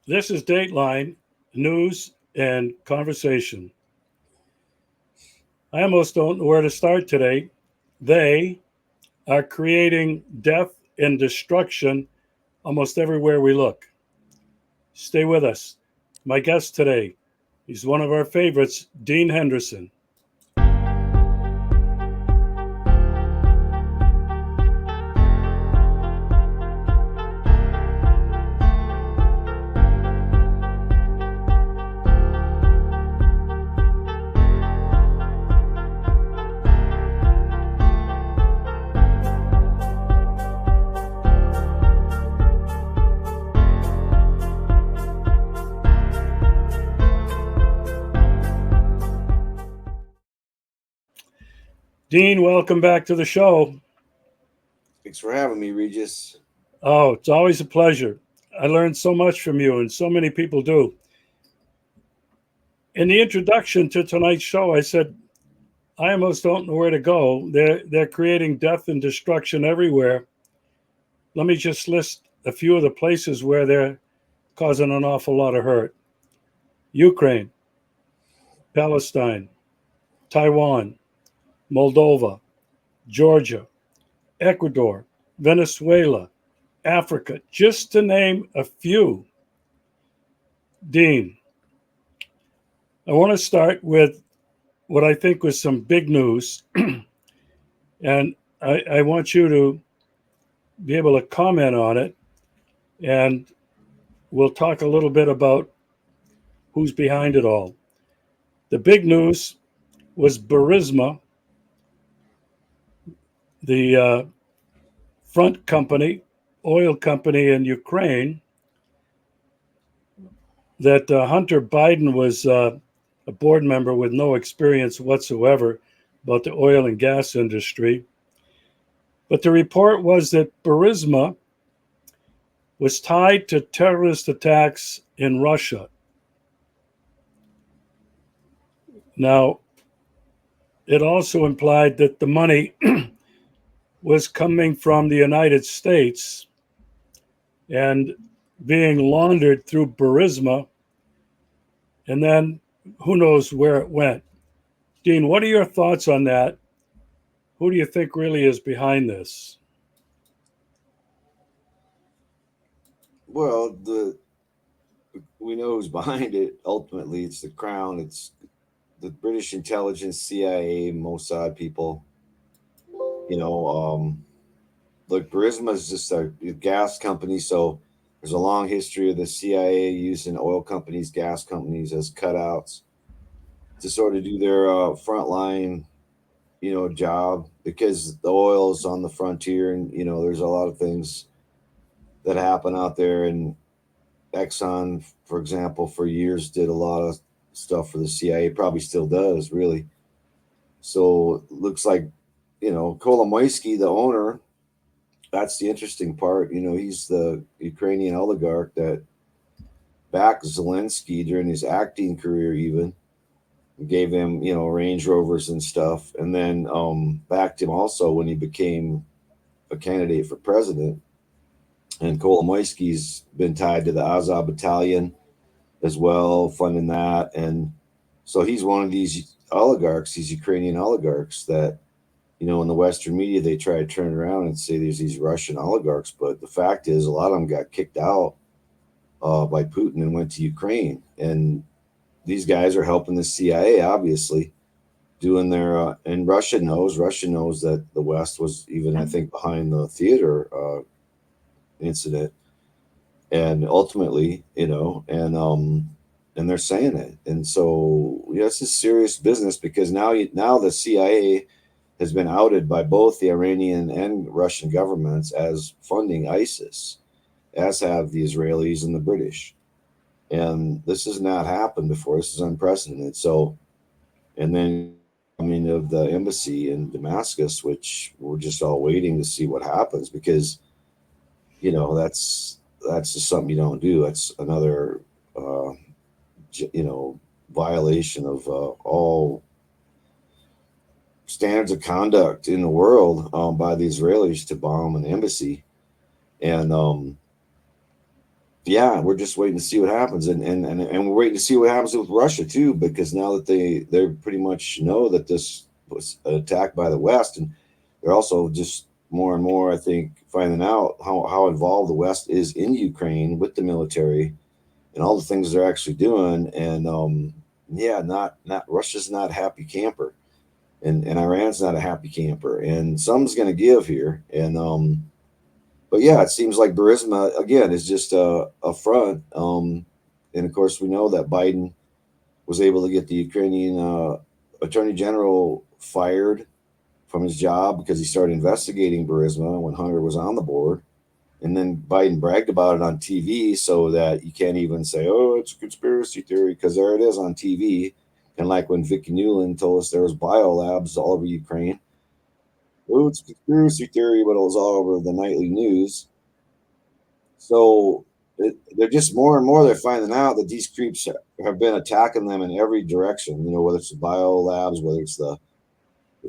This is Dateline News and Conversation. I almost don't know where to start today. They are creating death and destruction almost everywhere we look. Stay with us. My guest today, he's one of our favorites, Dean Henderson. Dean, welcome back to the show. Thanks for having me, Regis. Oh, it's always a pleasure. I learned so much from you, and so many people do. In the introduction to tonight's show, I said, I almost don't know where to go. They're creating death and destruction everywhere. Let me just list a few of the places where they're causing an awful lot of hurt: Ukraine, Palestine, Taiwan, Moldova, Georgia, Ecuador, Venezuela, Africa, just to name a few. Dean, I want to start with what I think was some big news, and I want you to be able to comment on it, and we'll talk a little bit about who's behind it all. The big news was Burisma, the front company, oil company in Ukraine, that Hunter Biden was a board member with no experience whatsoever about the oil and gas industry. But the report was that Burisma was tied to terrorist attacks in Russia. Now, it also implied that the money was coming from the United States and being laundered through Burisma, and then who knows where it went. Dean, what are your thoughts on that? Who do you think really is behind this? Well, we know who's behind it. Ultimately, it's the Crown. It's the British intelligence, CIA, Mossad people. You know, look, Burisma is just a gas company, so there's a long history of the CIA using oil companies, gas companies as cutouts to sort of do their frontline, job because the oil is on the frontier, and there's a lot of things that happen out there. And Exxon, for example, for years did a lot of stuff for the CIA, probably still does, really. So it looks like, Kolomoisky, the owner, that's the interesting part. He's the Ukrainian oligarch that backed Zelensky during his acting career, even gave him, Range Rovers and stuff, and then backed him also when he became a candidate for president. And Kolomoisky's been tied to the Azov Battalion as well, funding that. And so he's one of these oligarchs, these Ukrainian oligarchs that, in the Western media, they try to turn around and say there's these Russian oligarchs. But the fact is, a lot of them got kicked out by Putin and went to Ukraine. And these guys are helping the CIA, obviously, doing their, and Russia knows that the West was even, I think, behind the theater incident, and ultimately, and they're saying it. And so, it's a serious business because now the CIA has been outed by both the Iranian and Russian governments as funding ISIS, as have the Israelis and the British. And this has not happened before. This is unprecedented. So, and then of the embassy in Damascus, which we're just all waiting to see what happens, because that's just something you don't do. That's another violation of all standards of conduct in the world by the Israelis to bomb an embassy. And yeah, we're just waiting to see what happens, and we're waiting to see what happens with Russia too, because now that they pretty much know that this was an attack by the West, and they're also just more and more, I think, finding out how involved the West is in Ukraine with the military and all the things they're actually doing, and yeah, not Russia's not a happy camper, and Iran's not a happy camper, and something's going to give here, and but yeah, it seems like Burisma again is just a front. And of course, we know that Biden was able to get the Ukrainian attorney general fired from his job because he started investigating Burisma when Hunter was on the board. And then Biden bragged about it on TV so that you can't even say, oh, it's a conspiracy theory, because there it is on TV. And like when Vicki Newland told us there was biolabs all over Ukraine. Oh, it's a conspiracy theory, but it was all over the nightly news. So they're just more and more they're finding out that these creeps have been attacking them in every direction. You know, whether it's the bio labs, whether it's the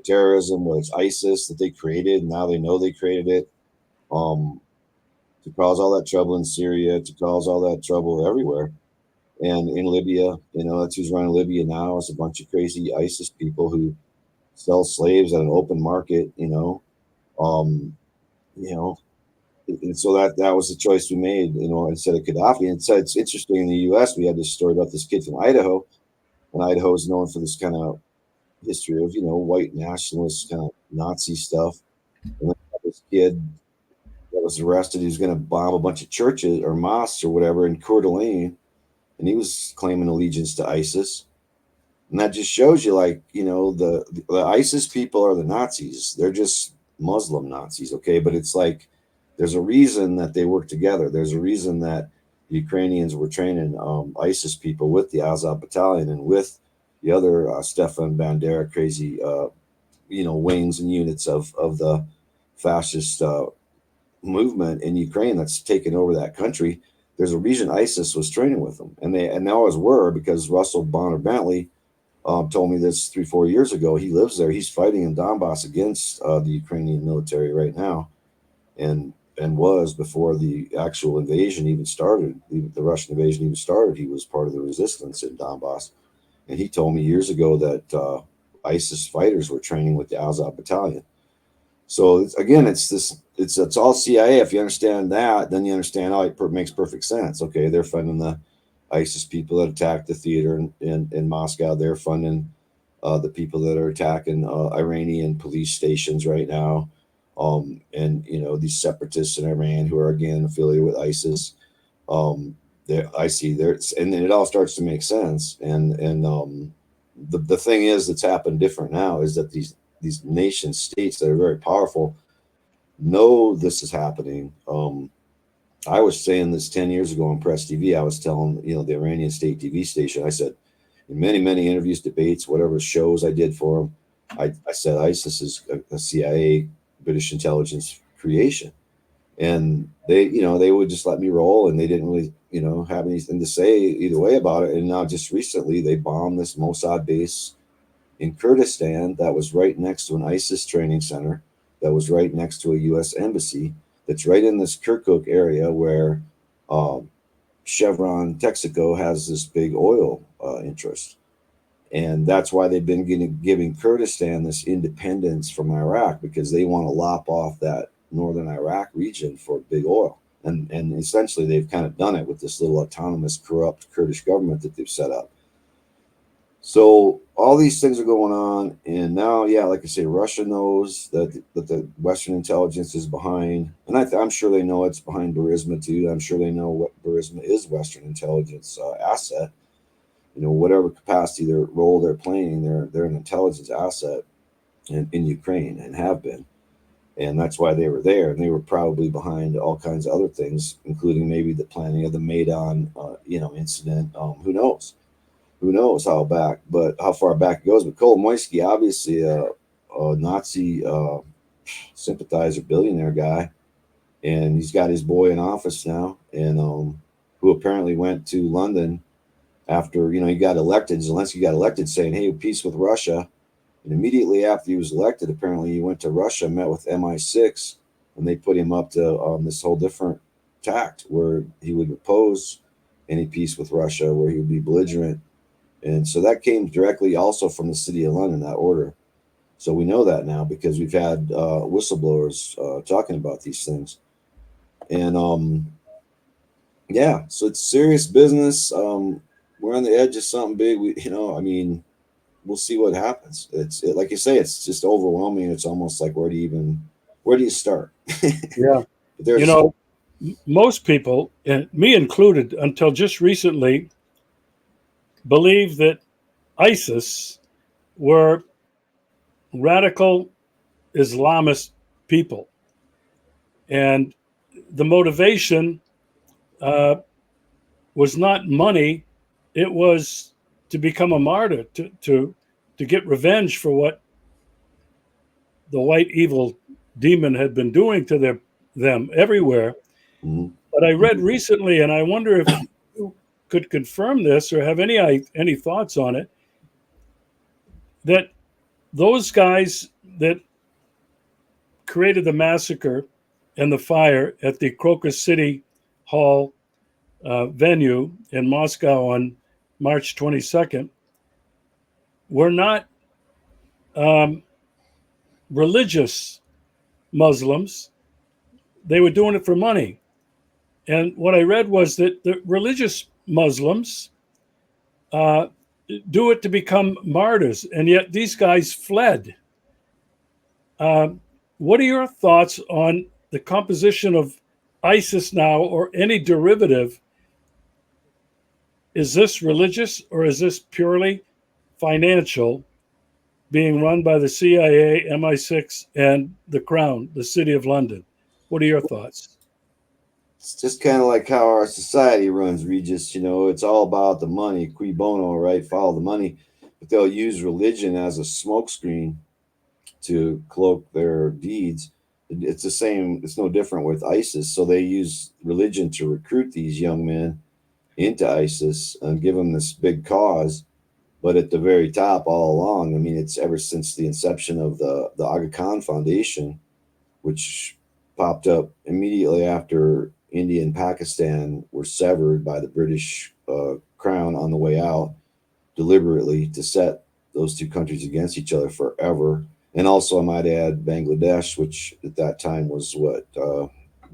terrorism, whether it's ISIS that they created. Now they know they created it um, to cause all that trouble in Syria, to cause all that trouble everywhere. And in Libya, you know, that's who's running Libya now. It's a bunch of crazy ISIS people who sell slaves at an open market. Um, you know, and so that was the choice we made, you know, instead of Gaddafi. And so it's interesting in the U.S. we had this story about this kid from Idaho, and Idaho is known for this kind of history of white nationalist kind of Nazi stuff. And then this kid that was arrested, he was going to bomb a bunch of churches or mosques or whatever in Coeur d'Alene, and he was claiming allegiance to ISIS. And that just shows you, like, the ISIS people are the Nazis. They're just Muslim Nazis, okay? But it's like there's a reason that they work together. There's a reason that the Ukrainians were training ISIS people with the Azov battalion and with the other Stefan Bandera crazy, wings and units of the fascist movement in Ukraine that's taken over that country. There's a reason ISIS was training with them, and they always were, because Russell Bonner Bentley told me this 3-4 years ago. He lives there. He's fighting in Donbass against the Ukrainian military right now, and was before the actual invasion even started. The Russian invasion even started. He was part of the resistance in Donbass, and he told me years ago that ISIS fighters were training with the Azov battalion. So again, it's all CIA. If you understand that, then you understand. Oh, it makes perfect sense. Okay, they're funding the ISIS people that attacked the theater in Moscow. They're funding the people that are attacking Iranian police stations right now, and these separatists in Iran who are again affiliated with ISIS. I see there, and then it all starts to make sense. And the thing is that's happened different now is that these nation states that are very powerful know this is happening. I was saying this 10 years ago on Press TV. I was telling, the Iranian state TV station, I said, in many, many interviews, debates, whatever shows I did for them, I said ISIS is a CIA, British intelligence creation. And they would just let me roll, and they didn't really, have anything to say either way about it. And now just recently they bombed this Mossad base in Kurdistan that was right next to an ISIS training center, that was right next to a U.S. embassy, that's right in this Kirkuk area where Chevron Texaco has this big oil interest. And that's why they've been giving Kurdistan this independence from Iraq, because they want to lop off that northern Iraq region for big oil. And essentially they've kind of done it with this little autonomous, corrupt Kurdish government that they've set up. So all these things are going on, and now, yeah, like I say, Russia knows that the Western intelligence is behind, and I'm sure they know it's behind Burisma too. I'm sure they know what Burisma is, Western intelligence asset. Whatever capacity their role they're playing, they're an intelligence asset in Ukraine, and have been, and that's why they were there, and they were probably behind all kinds of other things, including maybe the planning of the Maidan, incident. Who knows? Who knows how far back it goes? But Kolomoisky, obviously a Nazi sympathizer, billionaire guy, and he's got his boy in office now, and who apparently went to London after he got elected. Zelensky got elected, saying, "Hey, peace with Russia." And immediately after he was elected, apparently he went to Russia, met with MI6, and they put him up to this whole different tact, where he would oppose any peace with Russia, where he would be belligerent. And so that came directly also from the city of London, that order. So we know that now because we've had whistleblowers talking about these things. And yeah, so it's serious business. We're on the edge of something big. I mean, we'll see what happens. Like you say, it's just overwhelming. It's almost like where do you start? Yeah. There's Most people, and me included, until just recently, believe that ISIS were radical Islamist people. And the motivation uh, was not money, it was to become a martyr, to get revenge for what the white evil demon had been doing to them everywhere. Mhm. But I read recently, and I wonder if you could confirm this or have any thoughts on it, that those guys that created the massacre and the fire at the Crocus City Hall venue in Moscow on March 22nd were not um, religious Muslims. They were doing it for money. And what I read was that the religious Muslims uh, do it to become martyrs, and yet these guys fled. Um, what are your thoughts on the composition of ISIS now, or any derivative? Is this religious or is this purely financial, being run by the CIA, MI6, and the Crown, the City of London? What are your thoughts? It's just kind of like how our society runs, Regis. It's all about the money, cui bono, right? Follow the money. But they'll use religion as a smokescreen to cloak their deeds. It's the same, it's no different with ISIS. So they use religion to recruit these young men into ISIS and give them this big cause. But at the very top, all along, I mean, it's ever since the inception of the Aga Khan Foundation, which popped up immediately after India and Pakistan were severed by the British crown on the way out, deliberately to set those two countries against each other forever. And also, I might add, Bangladesh, which at that time was what,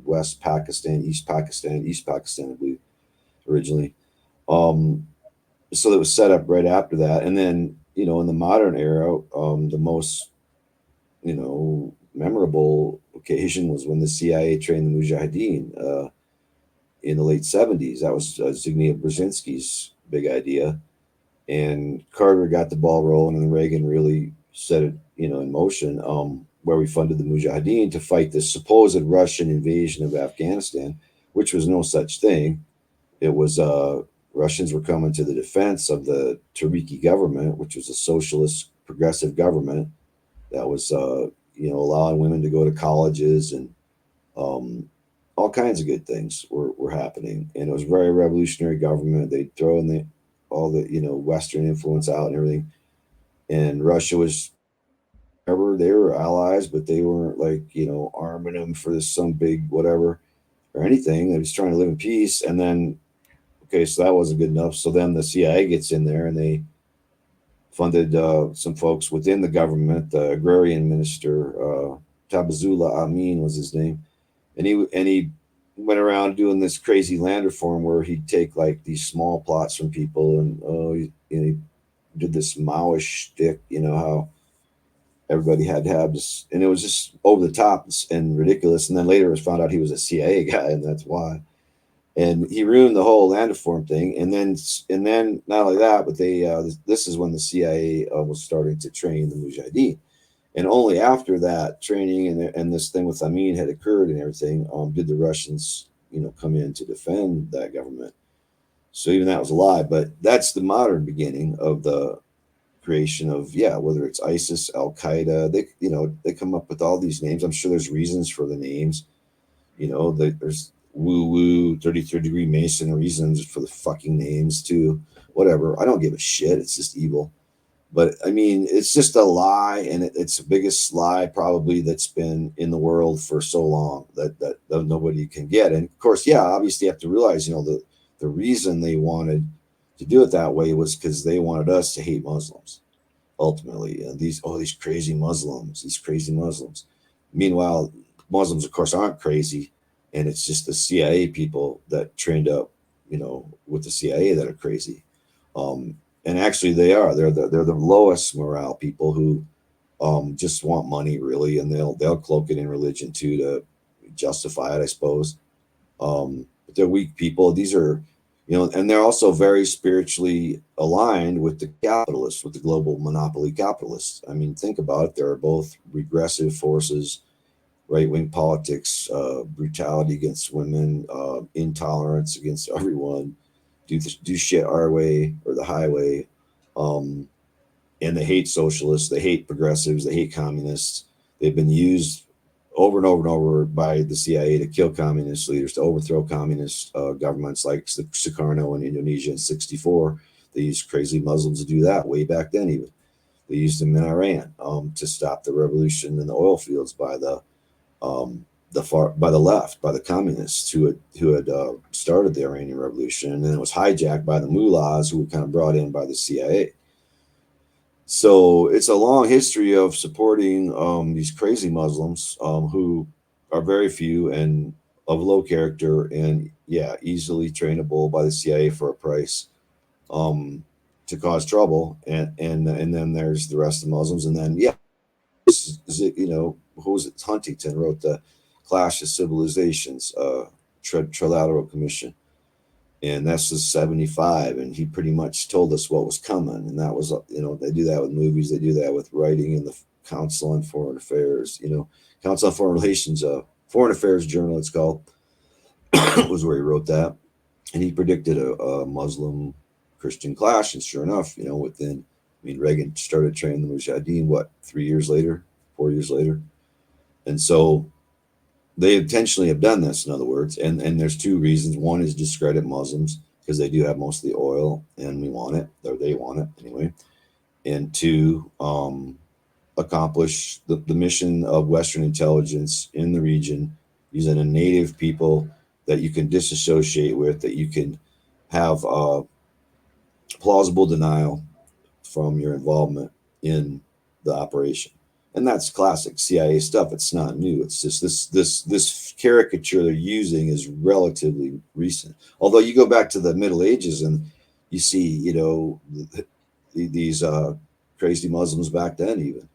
West Pakistan, East Pakistan, I believe, originally. Um, so it was set up right after that. And then, in the modern era, the most, memorable occasion was when the CIA trained the Mujahideen in the late 70s. That was Zbigniew Brzezinski's big idea. And Carter got the ball rolling, and Reagan really set it, in motion, where we funded the Mujahideen to fight this supposed Russian invasion of Afghanistan, which was no such thing. It was Russians were coming to the defense of the Tariki government, which was a socialist progressive government that was, allowing women to go to colleges, and all kinds of good things were happening. And it was a very revolutionary government. They'd throw in all the, Western influence out and everything. And Russia was, ever they were allies, but they weren't like, arming them for this some big whatever or anything. They was trying to live in peace. And then, okay, so that wasn't good enough. So then the CIA gets in there and they funded some folks within the government. The agrarian minister, Tabazullah Amin was his name, and he went around doing this crazy land reform where he'd take like these small plots from people, and he did this Maoist shtick, how everybody had to have this, and it was just over the top and ridiculous. And then later it was found out he was a CIA guy, and that's why. And he ruined the whole land reform thing. And then not only that, but this is when the CIA was starting to train the Mujahideen. And only after that training and this thing with Amin had occurred and everything, did the Russians, come in to defend that government. So even that was a lie. But that's the modern beginning of the creation of, whether it's ISIS, Al Qaeda. They come up with all these names. I'm sure there's reasons for the names. There's woo 33rd degree Mason reasons for the fucking names too. Whatever. I don't give a shit. It's just evil. But I mean, it's just a lie, and it's the biggest lie probably that's been in the world for so long that nobody can get. And of course, yeah, obviously, you have to realize, the reason they wanted to do it that way was because they wanted us to hate Muslims. Ultimately, these crazy Muslims. Meanwhile, Muslims, of course, aren't crazy, and it's just the CIA people that trained up, with the CIA that are crazy. And actually, they are. They're the lowest morale people who just want money, really, and they'll cloak it in religion too to justify it, I suppose. But they're weak people. These are, and they're also very spiritually aligned with the capitalists, with the global monopoly capitalists. I mean, think about it. There are both regressive forces, right wing politics, brutality against women, intolerance against everyone, do shit our way or the highway. Um, and they hate socialists, they hate progressives, they hate communists. They've been used over and over and over by the CIA to kill communist leaders, to overthrow communist governments like Sukarno in Indonesia in '64. They used crazy Muslims to do that way back then. Even they used them in Iran to stop the revolution in the oil fields by by the left, by the communists who had started the Iranian Revolution, and then it was hijacked by the mullahs who were kind of brought in by the CIA. So it's a long history of supporting these crazy Muslims who are very few and of low character and, yeah, easily trainable by the CIA for a price to cause trouble. And then there's the rest of the Muslims. And then, yeah, who was it? Huntington wrote the Clash of Civilizations, Trilateral Commission. And that's the 75, and he pretty much told us what was coming. And that was, they do that with movies, they do that with writing in the Council on Foreign Affairs, Council on Foreign Relations, Foreign Affairs Journal, it's called, was where he wrote that. And he predicted a Muslim Christian clash. And sure enough, Reagan started training the Mujahideen, 3 years later, 4 years later. And so they intentionally have done this, in other words, and there's two reasons. One is discredit Muslims because they do have most of the oil and we want it, or they want it anyway. And two, accomplish the mission of Western intelligence in the region using a native people that you can disassociate with, that you can have plausible denial from your involvement in the operation. And that's classic CIA stuff. It's not new. It's just this caricature they're using is relatively recent. Although you go back to the Middle Ages and you see, these crazy Muslims back then, even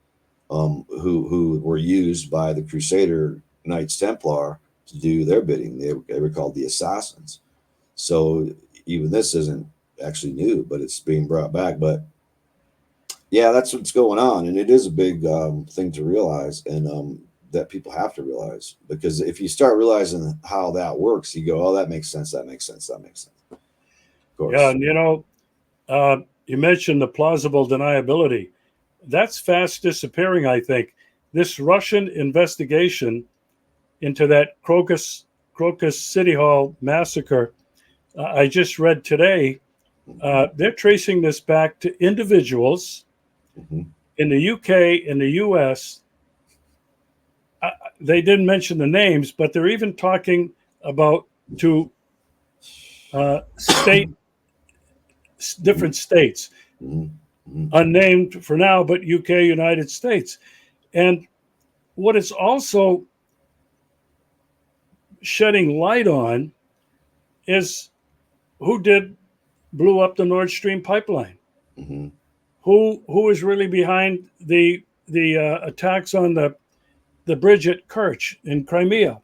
who were used by the Crusader Knights Templar to do their bidding. They were called the assassins. So even this isn't actually new, but it's being brought back. But yeah, that's what's going on, and it is a big thing to realize, and that people have to realize, because if you start realizing how that works, you go, "Oh, that makes sense. That makes sense. That makes sense." Of course. Yeah, and you mentioned the plausible deniability. That's fast disappearing, I think. This Russian investigation into that Crocus City Hall massacre, I just read today, they're tracing this back to individuals Mm-hmm. in the UK, in the US. They didn't mention the names, but they're even talking about to different states, Mm-hmm. unnamed for now, but UK, United States. And what it's also shedding light on is who blew up the Nord Stream pipeline. Mm-hmm. Who is really behind the attacks on the bridge at Kerch in Crimea?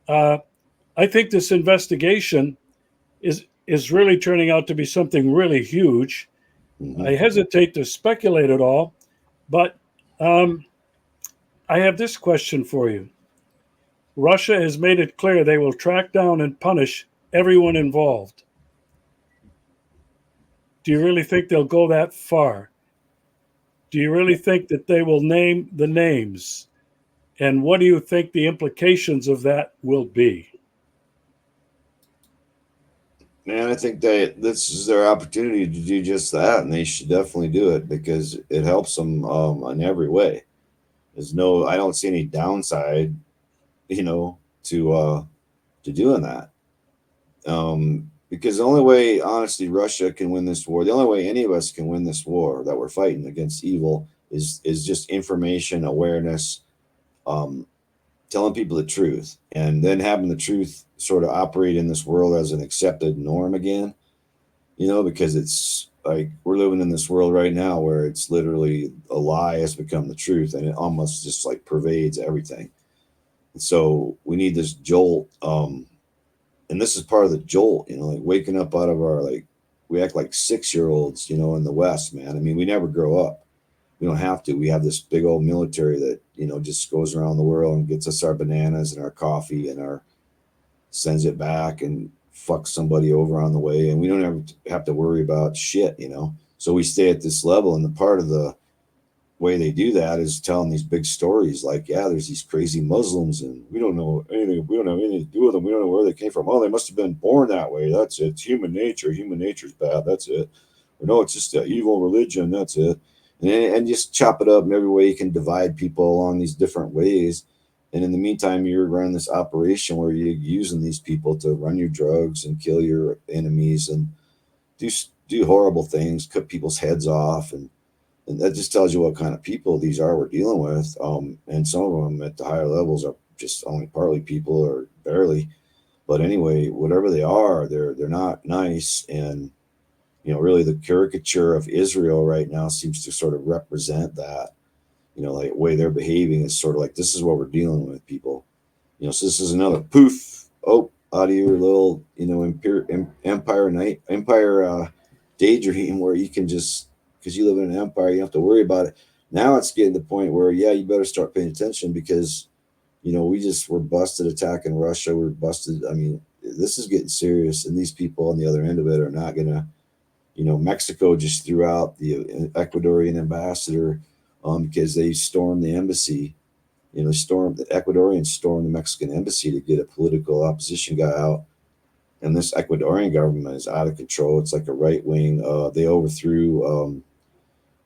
I think this investigation is really turning out to be something really huge. Mm-hmm. I hesitate to speculate at all, but I have this question for you. Russia has made it clear they will track down and punish everyone involved. Do you really think they'll go that far? Do you really think that they will name the names? And what do you think the implications of that will be? Man, I think that this is their opportunity to do just that, and they should definitely do it because it helps them in every way. I don't see any downside, you know, to doing that. Because the only way, honestly, Russia can win this war, the only way any of us can win this war that we're fighting against evil is just information awareness, um, telling people the truth, and then having the truth sort of operate in this world as an accepted norm again. Because it's like we're living in this world right now where it's literally a lie has become the truth, and it almost just like pervades everything. And so we need this jolt. And this is part of the jolt, like waking up out of our like we act like 6 year olds, in the West, man. I mean, we never grow up. We don't have to. We have this big old military that, just goes around the world and gets us our bananas and our coffee and our sends it back and fucks somebody over on the way. And we don't ever have to worry about shit. So we stay at this level. And the part of the way they do that is telling these big stories like, yeah, there's these crazy Muslims and we don't know anything. We don't have anything to do with them. We don't know where they came from. Oh, they must have been born that way. That's it. It's human nature. Human nature's bad. That's it. Or no, it's just an evil religion. That's it. And just chop it up in every way you can divide people along these different ways. And in the meantime, you're running this operation where you're using these people to run your drugs and kill your enemies and do do horrible things, cut people's heads off, and that just tells you what kind of people these are we're dealing with. And some of them at the higher levels are just only partly people or barely. But anyway, whatever they are, they're not nice. And really the caricature of Israel right now seems to sort of represent that. Like the way they're behaving is sort of like this is what we're dealing with, people. So this is another poof. Oh, out of your little, empire daydream where you can just because you live in an empire, you don't have to worry about it. Now it's getting to the point where, yeah, you better start paying attention because, we're busted attacking Russia. We're busted. I mean, this is getting serious, and these people on the other end of it are not gonna. Mexico just threw out the Ecuadorian ambassador because they stormed the embassy. Stormed the Ecuadorians stormed the Mexican embassy to get a political opposition guy out. And this Ecuadorian government is out of control. It's like a right wing. They overthrew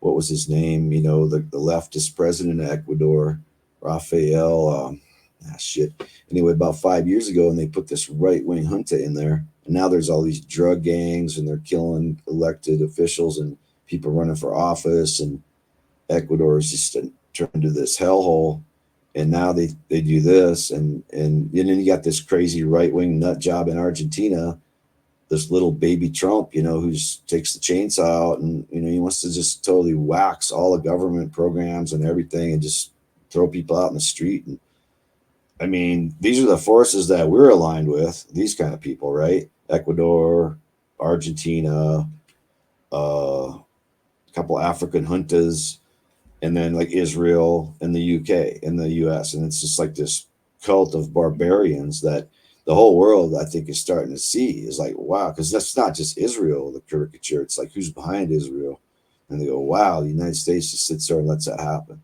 what was his name? The leftist president of Ecuador, Rafael. Shit. Anyway, about 5 years ago, and they put this right wing junta in there. And now there's all these drug gangs, and they're killing elected officials and people running for office. And Ecuador is just turned into this hellhole. And now they do this, and then you got this crazy right wing nut job in Argentina, this little baby Trump, who takes the chainsaw out and he wants to just totally wax all the government programs and everything and just throw people out in the street. And I mean, these are the forces that we're aligned with. These kind of people, right? Ecuador, Argentina, a couple African juntas. And then like Israel and the UK and the US. And it's just like this cult of barbarians that the whole world, I think, is starting to see is like, wow, because that's not just Israel, the caricature. It's like, who's behind Israel? And they go, wow, the United States just sits there and lets that happen,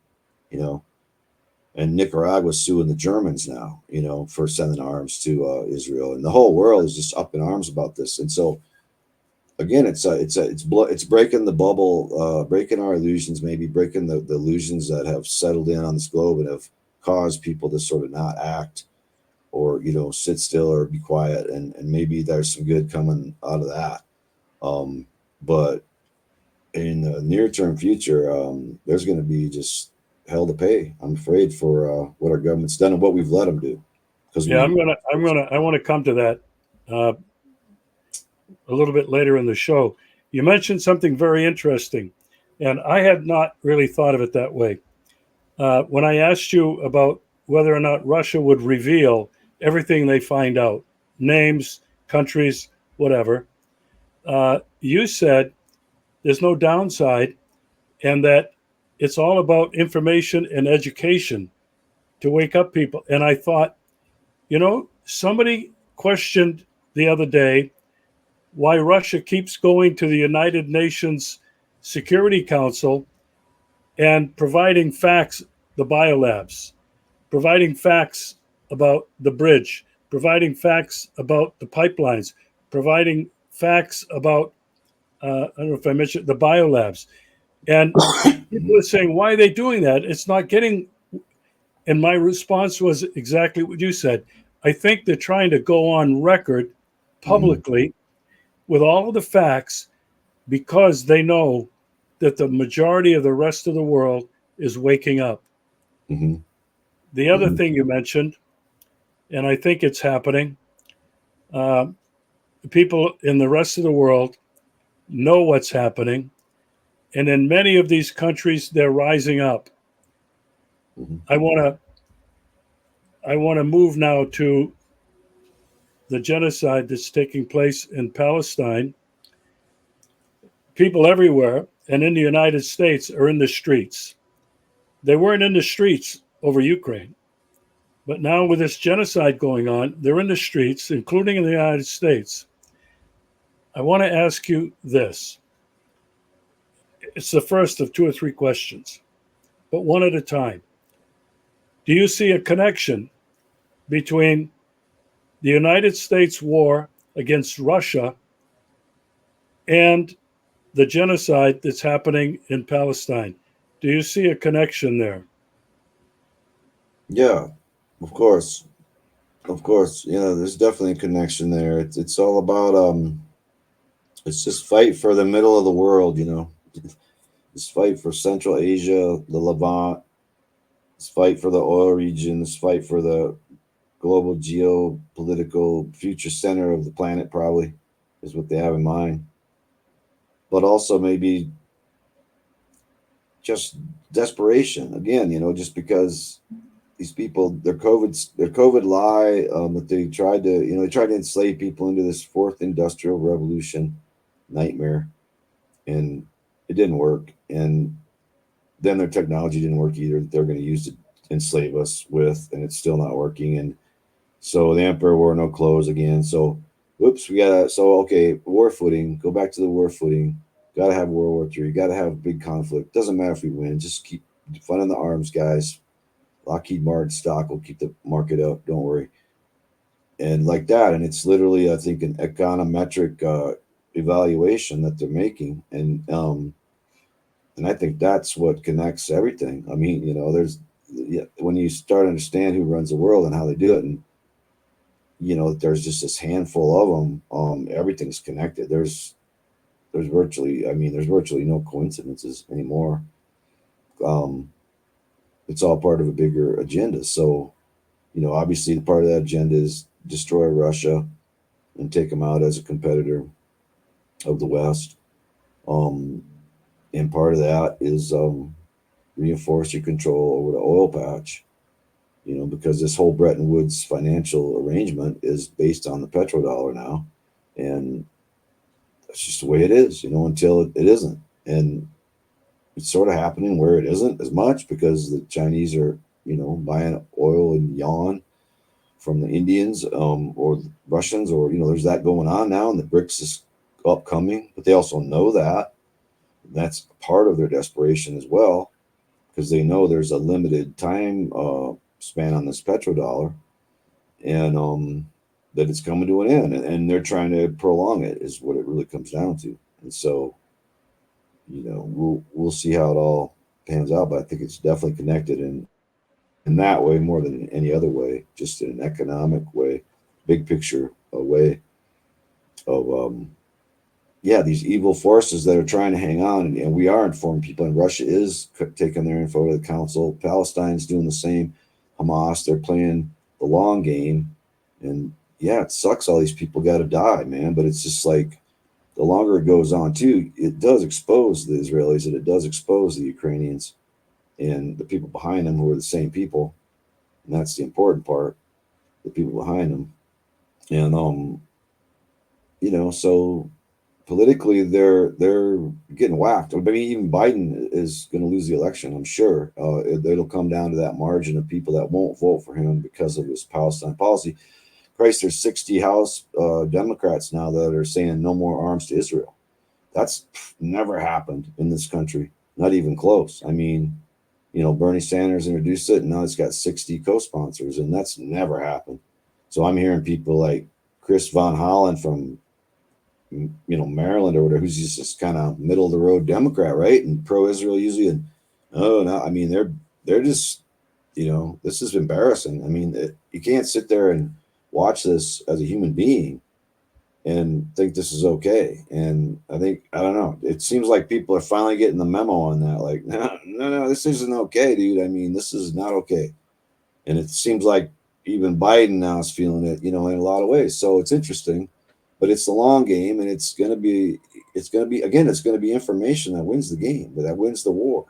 And Nicaragua's suing the Germans now, for sending arms to Israel. And the whole world is just up in arms about this. And so, again, it's breaking the bubble, breaking our illusions, maybe breaking the illusions that have settled in on this globe and have caused people to sort of not act or sit still or be quiet, and maybe there's some good coming out of that. But in the near term future, there's going to be just hell to pay, I'm afraid, for what our government's done and what we've let them do. Because I want to come to that a little bit later in the show. You mentioned something very interesting, and I had not really thought of it that way. When I asked you about whether or not Russia would reveal everything they find out, names, countries, whatever, you said there's no downside and that it's all about information and education to wake up people. And I thought, somebody questioned the other day why Russia keeps going to the United Nations Security Council and providing facts, the biolabs, providing facts about the bridge, providing facts about the pipelines, providing facts about, I don't know if I mentioned the biolabs. And people are saying, why are they doing that? It's not getting, and my response was exactly what you said. I think they're trying to go on record publicly with all of the facts because they know that the majority of the rest of the world is waking up. Mm-hmm. The other Mm-hmm. thing you mentioned, and I think it's happening, uh, people in the rest of the world know what's happening. And in many of these countries, they're rising up. Mm-hmm. I want to I want to move now to the genocide that's taking place in Palestine. People everywhere and in the United States are in the streets. They weren't in the streets over Ukraine, but now with this genocide going on, they're in the streets, including in the United States. I want to ask you this. It's the first of two or three questions, but one at a time. Do you see a connection between the United States war against Russia and the genocide that's happening in Palestine? Do you see a connection there? Yeah, of course. Of course. Yeah, there's definitely a connection there. It's all about it's just fight for the middle of the world, you know. This fight for Central Asia, the Levant, this fight for the oil region, this fight for the global geopolitical future center of the planet, probably is what they have in mind. But also maybe just desperation again, you know, just because these people, their COVID lie, that they tried to, you know, they tried to enslave people into this fourth industrial revolution nightmare, and it didn't work. And then their technology didn't work either that they're going to use to enslave us with, and it's still not working. And so the emperor wore no clothes again. So whoops, we gotta, so okay, war footing, go back to the war footing. Gotta have World War III, gotta have big conflict. Doesn't matter if we win, just keep funding the arms, guys. Lockheed Martin stock will keep the market up, don't worry. And like that, and it's literally, I think, an econometric evaluation that they're making. And I think that's what connects everything. I mean, you know, there's, yeah, when you start to understand who runs the world and how they do it, and you know, there's just this handful of them. Everything's connected. There's virtually, I mean, there's virtually no coincidences anymore. Um, it's all part of a bigger agenda. So, you know, obviously, the part of that agenda is destroy Russia and take them out as a competitor of the West. Um, and part of that is reinforce your control over the oil patch. You know, because this whole Bretton Woods financial arrangement is based on the petrodollar now, and that's just the way it is. You know, until it isn't, and it's sort of happening where it isn't as much because the Chinese are, you know, buying oil in yuan from the Indians, or the Russians, or, you know, there's that going on now, and the BRICS is upcoming, but they also know that. That's part of their desperation as well, because they know there's a limited time span on this petrodollar, and that it's coming to an end, and they're trying to prolong it, is what it really comes down to. And so, you know, we'll see how it all pans out, but I think it's definitely connected in that way more than in any other way, just in an economic way, big picture a way of yeah, these evil forces that are trying to hang on, and we are informing people, and Russia is taking their info to the council. Palestine's doing the same. Hamas, they're playing the long game, and yeah, it sucks. All these people got to die, man. But it's just like the longer it goes on, too, it does expose the Israelis, and it does expose the Ukrainians and the people behind them who are the same people, and that's the important part. The people behind them, and you know, so politically they're getting whacked. I mean, even Biden is going to lose the election, I'm sure. It'll come down to that margin of people that won't vote for him because of his Palestine policy. Christ, there's 60 House Democrats now that are saying no more arms to Israel. That's never happened in this country, not even close. I mean, you know, Bernie Sanders introduced it, and now it's got 60 co-sponsors, and that's never happened. So I'm hearing people like Chris Von Hollen from Maryland or whatever, who's just this kind of middle of the road Democrat, right? And pro-Israel usually. And oh no, I mean they're just, this is embarrassing. I mean, you can't sit there and watch this as a human being and think this is okay. And I don't know. It seems like people are finally getting the memo on that. Like, no, this isn't okay, dude. I mean, this is not okay. And it seems like even Biden now is feeling it, in a lot of ways. So it's interesting, but it's the long game, and it's going to be information that wins the game, but that wins the war.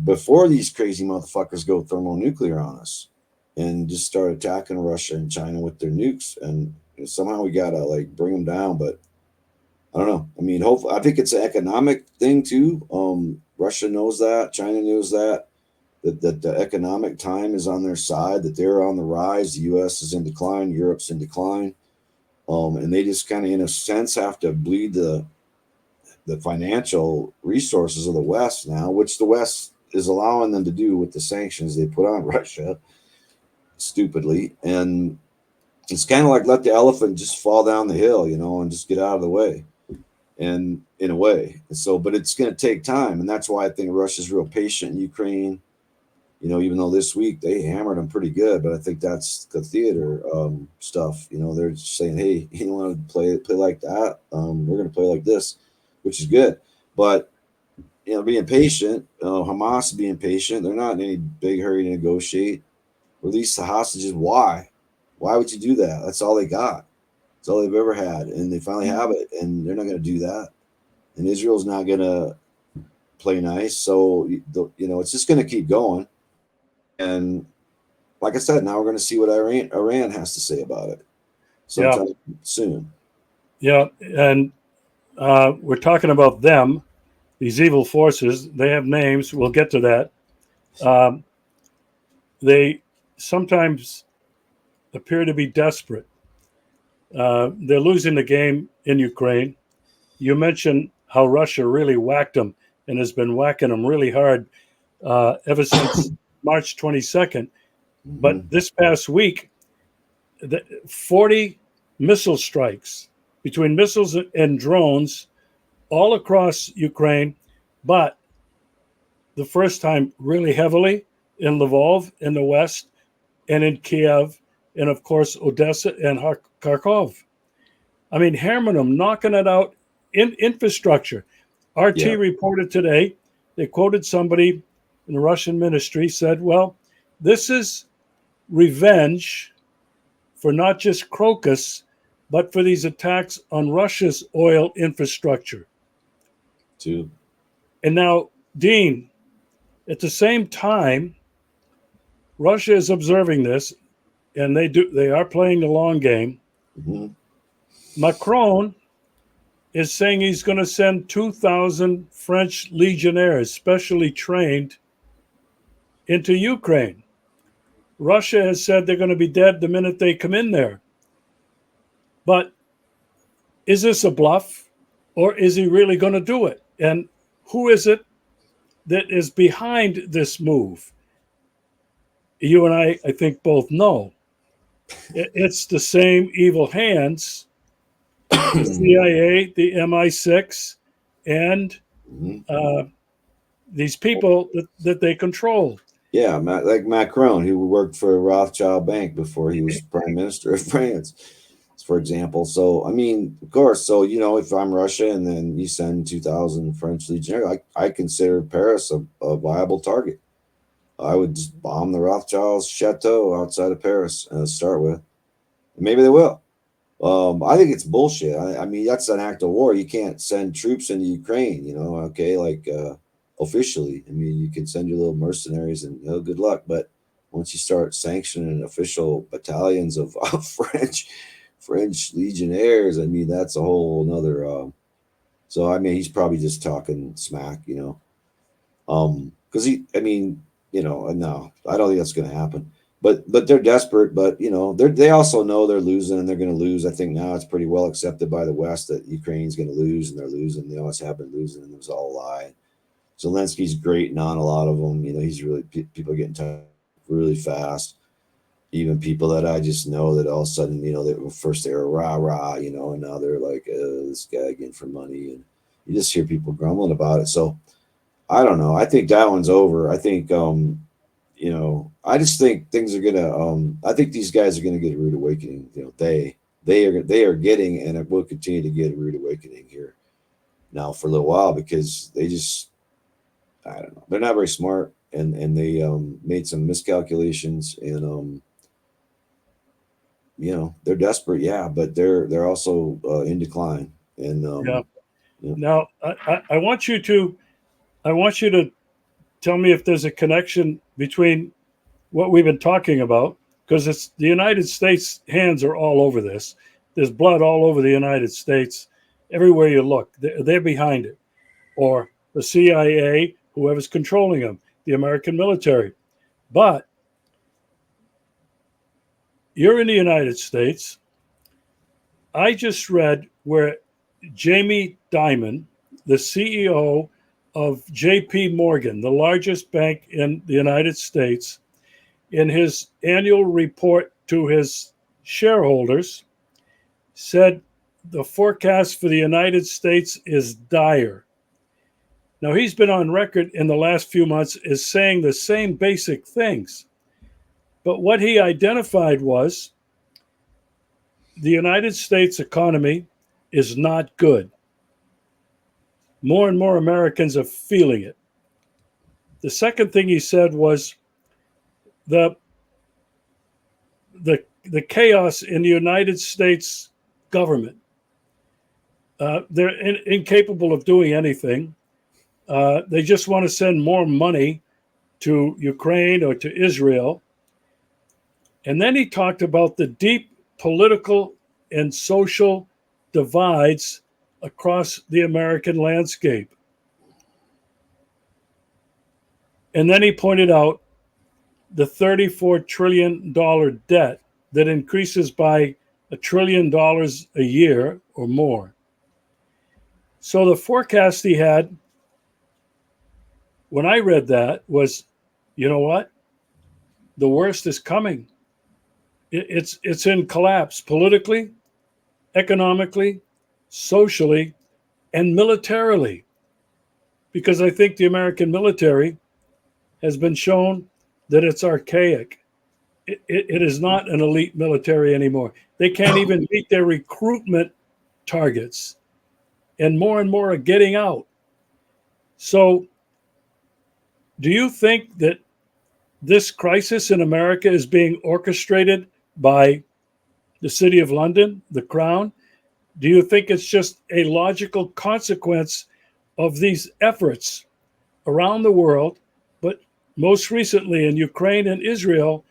Before these crazy motherfuckers go thermonuclear on us and just start attacking Russia and China with their nukes, and somehow we gotta like bring them down. But I don't know. I mean, hopefully, I think it's an economic thing too. Russia knows that, China knows that the economic time is on their side, that they're on the rise. The U.S. is in decline, Europe's in decline, and they just kind of, in a sense, have to bleed the financial resources of the West now, which the West is allowing them to do with the sanctions they put on Russia, stupidly. And it's kind of like let the elephant just fall down the hill, and just get out of the way. And in a way, but it's going to take time, and that's why I think Russia's real patient in Ukraine. Even though this week they hammered them pretty good, but I think that's the theater stuff. They're just saying, "Hey, you want to play like that? We're going to play like this," which is good. But being patient, Hamas being patient, they're not in any big hurry to negotiate. Release the hostages. Why? Why would you do that? That's all they got. That's all they've ever had, and they finally have it, and they're not going to do that. And Israel's not going to play nice, so it's just going to keep going. And like I said, now we're going to see what Iran has to say about it sometime soon. Yeah, and we're talking about them, these evil forces. They have names. We'll get to that. They sometimes appear to be desperate. They're losing the game in Ukraine. You mentioned how Russia really whacked them and has been whacking them really hard ever since March 22nd. But this past week, 40 missile strikes between missiles and drones all across Ukraine, but the first time really heavily in Lvov in the west and in Kiev and, of course, Odessa and Kharkov. I mean, hammering them, knocking it out in infrastructure. RT reported today, they quoted somebody in the Russian ministry, said, well, this is revenge for not just Crocus, but for these attacks on Russia's oil infrastructure. Too. And now, Dean, at the same time, Russia is observing this, and they are playing the long game. Mm-hmm. Macron is saying he's going to send 2,000 French legionnaires, specially trained, into Ukraine. Russia has said they're going to be dead the minute they come in there. But is this a bluff, or is he really going to do it? And who is it that is behind this move? You and I think, both know. It's the same evil hands, the CIA, the MI6, and these people that they control. Yeah, like Macron, who worked for Rothschild Bank before he was prime minister of France, for example. So, I mean, of course, so, if I'm Russia and then you send 2,000 French legionnaires, I consider Paris a viable target. I would just bomb the Rothschilds' chateau outside of Paris to start with. Maybe they will. I think it's bullshit. I mean, that's an act of war. You can't send troops into Ukraine, okay, like officially. I mean, you can send your little mercenaries and good luck. But once you start sanctioning official battalions of French legionnaires, I mean, that's a whole nother. So, I mean, he's probably just talking smack, because no, I don't think that's going to happen. But they're desperate. But they also know they're losing, and they're going to lose. I think now it's pretty well accepted by the West that Ukraine's going to lose, and they're losing. They always have been losing, and it was all a lie. Zelensky's grating on a lot of them. He's really, people are getting tired really fast. even people that I just know that all of a sudden, first they were rah rah, and now they're like, this guy again for money, and you just hear people grumbling about it. So I don't know. I think that one's over. I think, I just think things are gonna. I think these guys are gonna get a rude awakening. They are getting, and it will continue to get a rude awakening here now for a little while, because they just, I don't know, they're not very smart, and they made some miscalculations, and they're desperate, yeah, but they're also in decline, and Yeah. yeah. Now, I want you to tell me if there's a connection between what we've been talking about, because it's the United States hands are all over this. There's blood all over the United States. Everywhere you look, they're behind it. Or the CIA, whoever's controlling them, the American military. But you're in the United States. I just read where Jamie Dimon, the CEO of JP Morgan, the largest bank in the United States, in his annual report to his shareholders, said the forecast for the United States is dire. Now, he's been on record in the last few months as saying the same basic things. But what he identified was the United States economy is not good. More and more Americans are feeling it. The second thing he said was the the chaos in the United States government. They're incapable of doing anything. They just want to send more money to Ukraine or to Israel. And then he talked about the deep political and social divides across the American landscape. And then he pointed out the $34 trillion debt that increases by $1 trillion a year or more. So the forecast he had when I read that was, you know what? The worst is coming. It's in collapse politically, economically, socially, and militarily. Because I think the American military has been shown that it's archaic. It is not an elite military anymore. They can't even meet their recruitment targets, and more are getting out. So, do you think that this crisis in America is being orchestrated by the City of London, the Crown? Do you think it's just a logical consequence of these efforts around the world, but most recently in Ukraine and Israel,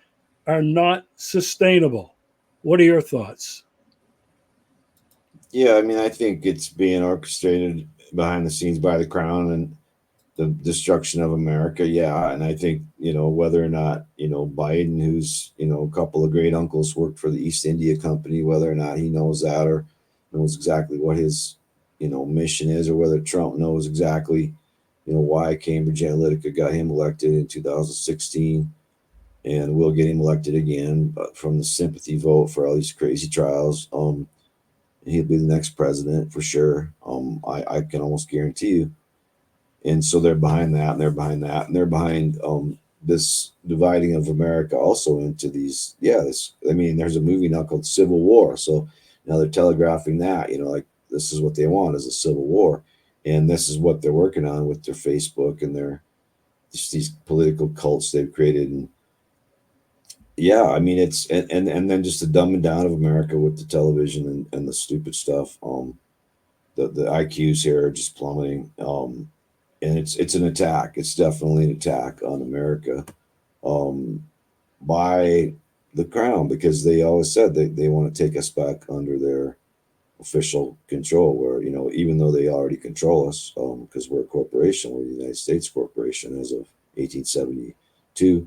are not sustainable? What are your thoughts? Yeah, I mean, I think it's being orchestrated behind the scenes by the crown and the destruction of America. Yeah, and I think, whether or not, Biden, who's, a couple of great uncles worked for the East India Company, whether or not he knows that or knows exactly what his, mission is, or whether Trump knows exactly, why Cambridge Analytica got him elected in 2016 and will get him elected again from the sympathy vote for all these crazy trials. He'll be the next president for sure. I can almost guarantee you. And so they're behind that, and they're behind that, and they're behind this dividing of America also into these. Yeah, there's a movie now called Civil War. So now they're telegraphing that, like this is what they want is a civil war, and this is what they're working on with their Facebook and their just these political cults they've created. And yeah, I mean it's and then just the dumbing down of America with the television and the stupid stuff. The IQs here are just plummeting. And it's an attack. It's definitely an attack on America by the crown, because they always said they want to take us back under their official control, where even though they already control us, because we're a corporation, we're the United States corporation as of 1872,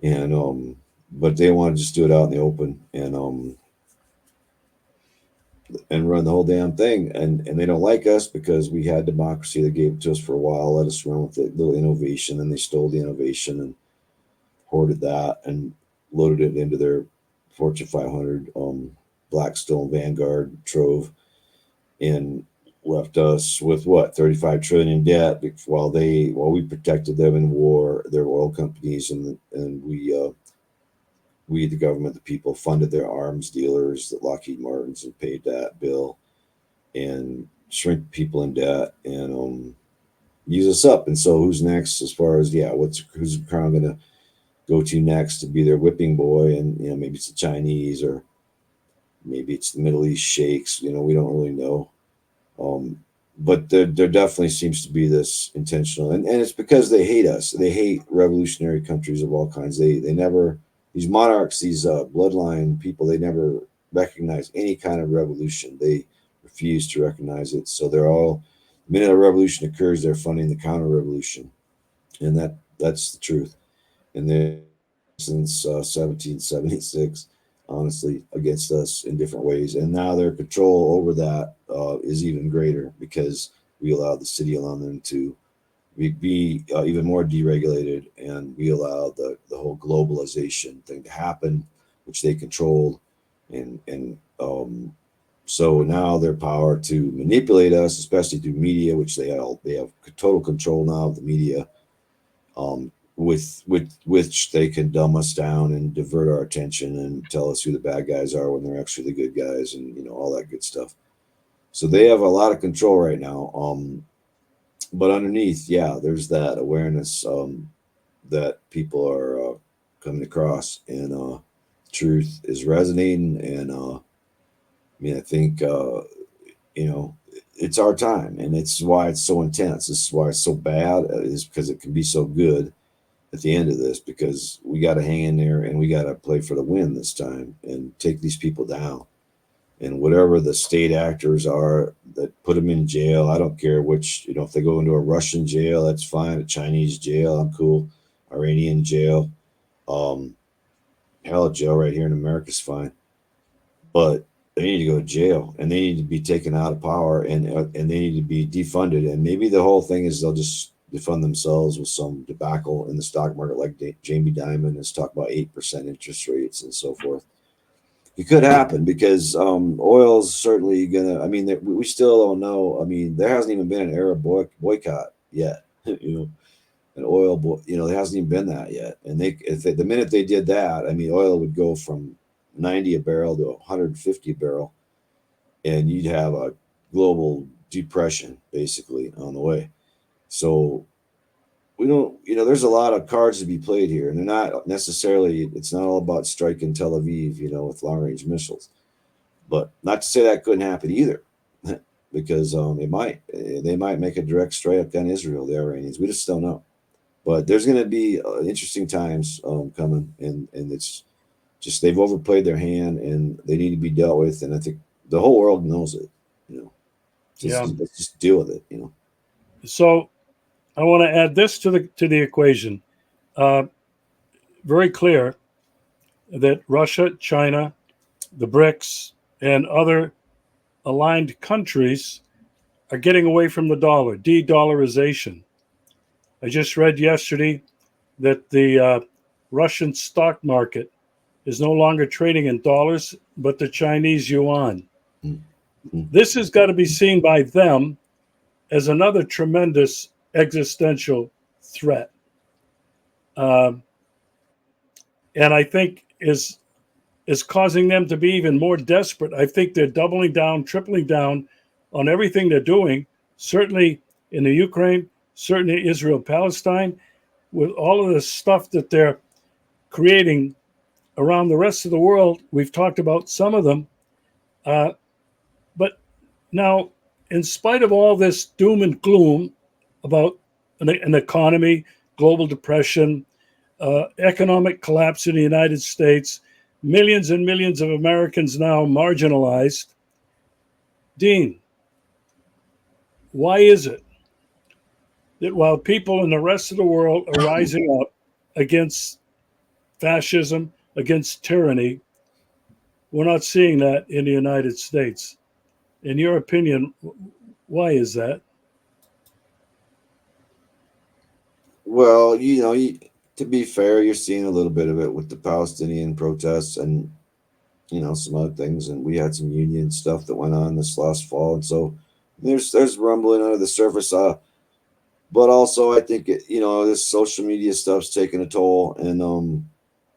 and but they want to just do it out in the open and run the whole damn thing. And they don't like us because we had democracy. They gave it to us for a while, let us run with it, little innovation, and they stole the innovation and hoarded that. And loaded it into their Fortune 500 Blackstone Vanguard trove, and left us with what, 35 trillion in debt, while we protected them in war, their oil companies, and we, the government, the people, funded their arms dealers, the Lockheed Martins, and paid that bill and shrink people in debt and use us up. And so, who's next? As far as who's the Crown going to go to next to be their whipping boy? And maybe it's the Chinese, or maybe it's the Middle East sheikhs. We don't really know. But there definitely seems to be this intentional, and it's because they hate us. They hate revolutionary countries of all kinds. They never, these monarchs, these bloodline people, they never recognize any kind of revolution. They refuse to recognize it. So they're all, the minute a revolution occurs, they're funding the counter revolution, and that's the truth. And they're since 1776, honestly, against us in different ways. And now their control over that is even greater, because we allowed the city along them to be even more deregulated, and we allowed the whole globalization thing to happen, which they controlled. And so now their power to manipulate us, especially through media, which they have total control now of the media, with which they can dumb us down and divert our attention and tell us who the bad guys are when they're actually the good guys, and all that good stuff. So they have a lot of control right now. But underneath, there's that awareness that people are coming across, and truth is resonating. And I think it's our time, and it's why it's so intense. This is why it's so bad, is because it can be so good at the end of this, because we got to hang in there, and we got to play for the win this time and take these people down. And whatever the state actors are that put them in jail, I don't care which, if they go into a Russian jail, that's fine. A Chinese jail, I'm cool. Iranian jail, hell, jail right here in America is fine. But they need to go to jail, and they need to be taken out of power, and they need to be defunded. And maybe the whole thing is they'll just defund themselves with some debacle in the stock market, like Jamie Dimon has talked about 8% interest rates and so forth. It could happen, because oil's certainly gonna. We still don't know. There hasn't even been an Arab boycott yet. An oil, there hasn't even been that yet. And the minute they did that, oil would go from 90 a barrel to 150 a barrel, and you'd have a global depression basically on the way. So we don't, there's a lot of cards to be played here, and they're not necessarily, it's not all about striking Tel Aviv, with long range missiles. But not to say that couldn't happen either, because they might make a direct strike on Israel, the Iranians. We just don't know. But there's going to be interesting times coming, and it's just, they've overplayed their hand, and they need to be dealt with. And I think the whole world knows it. Let's just deal with it. So I want to add this to the equation. Very clear that Russia, China, the BRICS, and other aligned countries are getting away from the dollar, de-dollarization. I just read yesterday that the Russian stock market is no longer trading in dollars, but the Chinese yuan. Mm-hmm. This has got to be seen by them as another tremendous existential threat. And I think is causing them to be even more desperate. I think they're doubling down, tripling down on everything they're doing, certainly in the Ukraine, certainly Israel, Palestine, with all of the stuff that they're creating around the rest of the world. We've talked about some of them. But now, in spite of all this doom and gloom about an economy, global depression, economic collapse in the United States, millions and millions of Americans now marginalized. Dean, why is it that while people in the rest of the world are rising up against fascism, against tyranny, we're not seeing that in the United States? In your opinion, why is that? Well, to be fair, you're seeing a little bit of it with the Palestinian protests and some other things, and we had some union stuff that went on this last fall, and so there's rumbling under the surface. But also, I think this social media stuff's taking a toll, and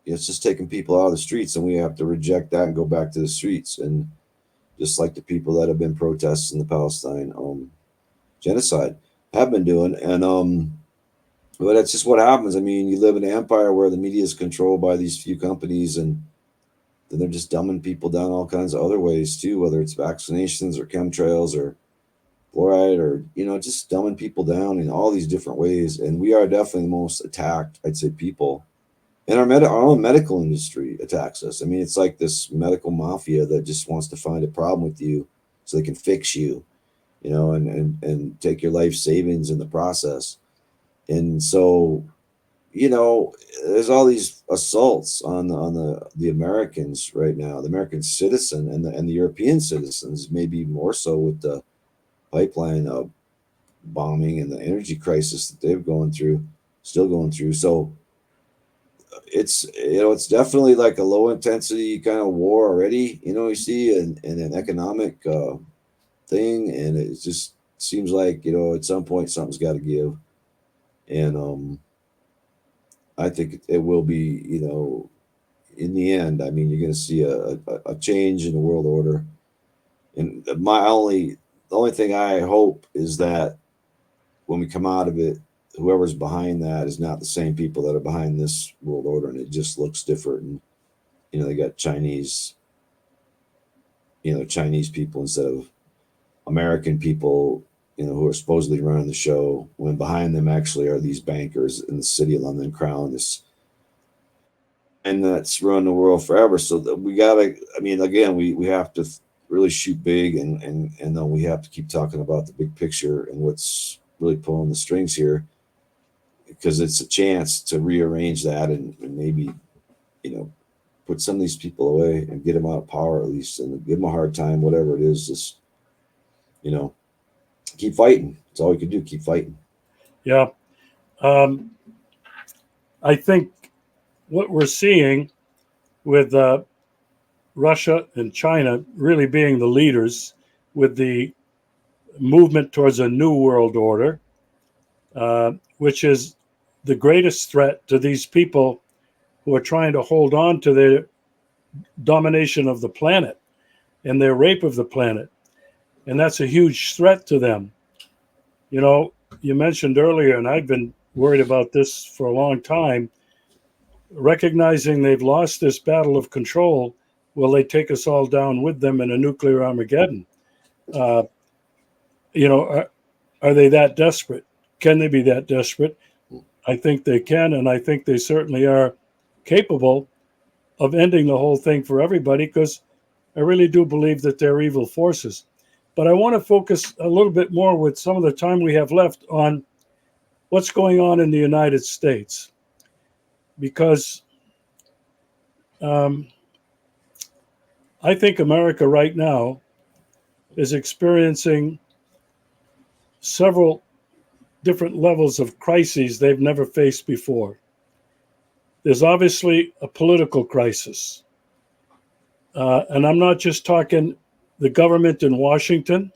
it's just taking people out of the streets, and we have to reject that and go back to the streets, and just like the people that have been protesting the Palestine genocide have been doing, and but that's just what happens. I mean, you live in an empire where the media is controlled by these few companies, and then they're just dumbing people down all kinds of other ways too, whether it's vaccinations or chemtrails or fluoride or just dumbing people down in all these different ways. And we are definitely the most attacked, I'd say, people. And our own medical industry attacks us. I mean, it's like this medical mafia that just wants to find a problem with you so they can fix you, and take your life savings in the process. And so, there's all these assaults on the Americans right now, the American citizen and the European citizens, maybe more so with the pipeline bombing and the energy crisis that they've still going through. So it's definitely like a low intensity kind of war already. You see, and an economic thing, and it just seems like at some point something's got to give, and I think it will be, in the end. I mean, you're going to see a change in the world order, and the only thing I hope is that when we come out of it, whoever's behind that is not the same people that are behind this world order, and it just looks different. And they got Chinese people instead of American people, who are supposedly running the show, when behind them actually are these bankers in the city of London Crown, and that's run the world forever. So that we gotta, I mean, again, we have to really shoot big, and then we have to keep talking about the big picture and what's really pulling the strings here, because it's a chance to rearrange that, and maybe put some of these people away and get them out of power at least, and give them a hard time, whatever it is. Just keep fighting. That's all we can do. Keep fighting. Yeah. I think what we're seeing with Russia and China really being the leaders with the movement towards a new world order, which is the greatest threat to these people who are trying to hold on to their domination of the planet and their rape of the planet. And that's a huge threat to them. You mentioned earlier, and I've been worried about this for a long time, recognizing they've lost this battle of control. Will they take us all down with them in a nuclear Armageddon? Are they that desperate? Can they be that desperate? I think they can, and I think they certainly are capable of ending the whole thing for everybody, because I really do believe that they're evil forces. But I want to focus a little bit more, with some of the time we have left, on what's going on in the United States, because I think America right now is experiencing several different levels of crises they've never faced before. There's obviously a political crisis. And I'm not just talking the government in Washington.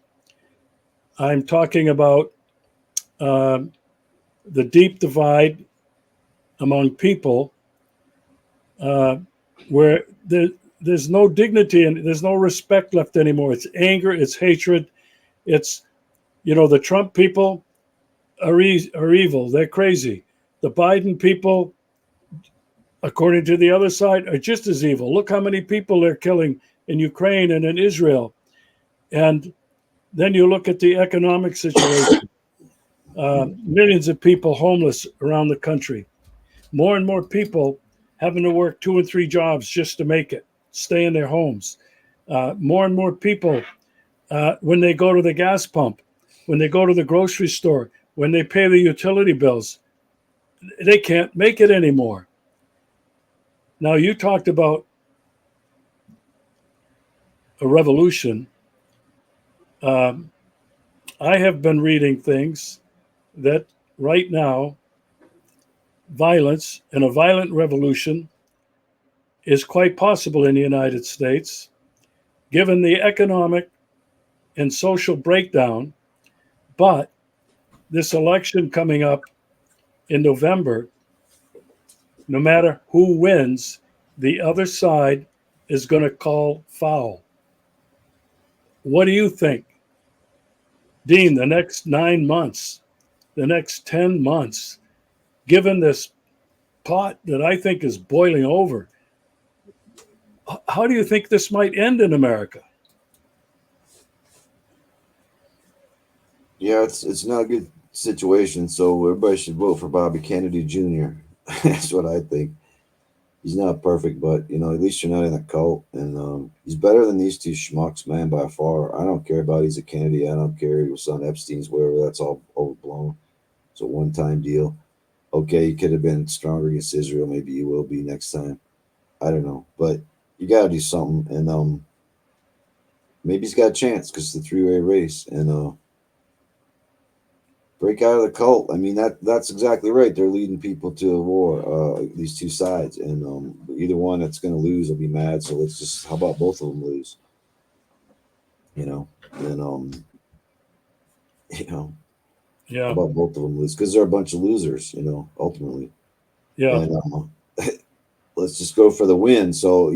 I'm talking about the deep divide among people, where there's no dignity and there's no respect left anymore. It's anger, it's hatred. It's, the Trump people are evil. They're crazy. The Biden people, according to the other side, are just as evil. Look how many people they're killing in Ukraine and in Israel. And then you look at the economic situation. Millions of people homeless around the country. More and more people having to work 2 and 3 jobs just to make it, stay in their homes. More and more people, when they go to the gas pump, when they go to the grocery store, when they pay the utility bills, they can't make it anymore. Now, you talked about a revolution. I have been reading things that right now violence and a violent revolution is quite possible in the United States, given the economic and social breakdown. But this election coming up in November, no matter who wins, the other side is going to call foul. What do you think, Dean, the next 9 months, the next 10 months, given this pot that I think is boiling over? How do you think this might end in America? Yeah, it's not a good situation. So everybody should vote for Bobby Kennedy Jr. That's what I think. He's not perfect, but at least you're not in a cult, and he's better than these two schmucks, man, by far. I don't care about he's a Kennedy. I don't care he was on Epstein's, whatever. That's all overblown. It's a one-time deal. Okay, he could have been stronger against Israel. Maybe he will be next time. I don't know, but you got to do something, and maybe he's got a chance because it's a three-way race, and break out of the cult. I mean, that's exactly right. They're leading people to a war. These two sides, and either one that's going to lose will be mad. So let's just how about both of them lose? And how Yeah, about both of them lose? Because they're a bunch of losers. Ultimately, yeah, and let's just go for the win. So